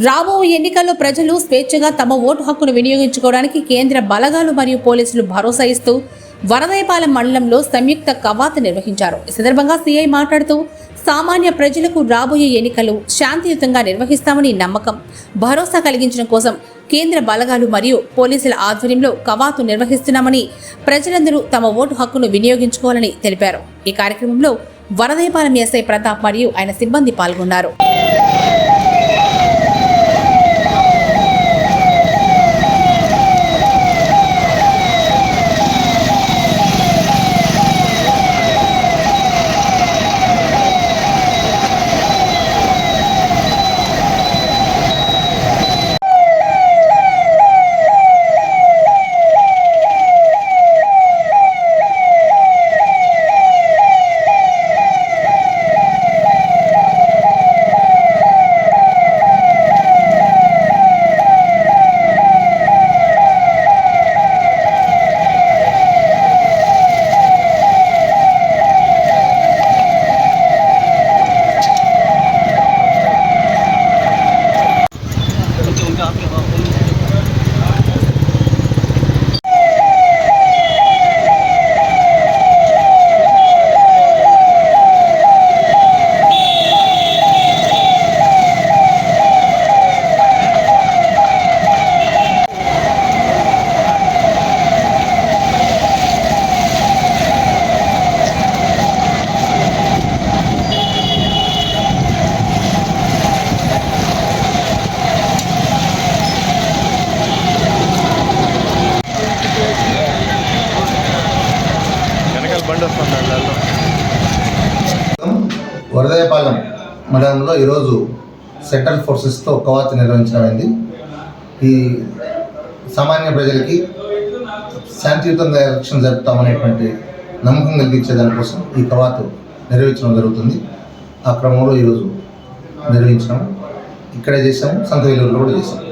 రాబోయే ఎన్నికల్లో ప్రజలు స్వేచ్ఛగా తమ ఓటు హక్కును వినియోగించుకోవడానికి కేంద్ర బలగాలు మరియు పోలీసులు భరోసా ఇస్తూ వరదయపాలెం మండలంలో సంయుక్త కవాతు నిర్వహించారు. ఈ సందర్భంగా సీఐ మాట్లాడుతూ సామాన్య ప్రజలకు రాబోయే ఎన్నికలు శాంతియుతంగా నిర్వహిస్తామని నమ్మకం, భరోసా కలిగించడం కోసం కేంద్ర బలగాలు మరియు పోలీసుల ఆధ్వర్యంలో కవాతు నిర్వహిస్తున్నామని, ప్రజలందరూ తమ ఓటు హక్కును వినియోగించుకోవాలని తెలిపారు. ఈ కార్యక్రమంలో వరదయపాలెం ఎస్ఐ ప్రతాప్ మరియు ఆయన సిబ్బంది పాల్గొన్నారు. వరదయపాలెం మండలంలో ఈరోజు సెంట్రల్ ఫోర్సెస్తో కవాతు నిర్వహించడమైంది. ఈ సామాన్య ప్రజలకి శాంతియుతంగా ఎలక్షన్ జరుపుతామనేటువంటి నమ్మకం కలిగించే దానికోసం ఈ కవాతు నిర్వహించడం జరుగుతుంది. ఆ క్రమంలో ఈరోజు నిర్వహించాము. ఇక్కడే చేసాము, సంతవేలూరులో కూడా చేసాము.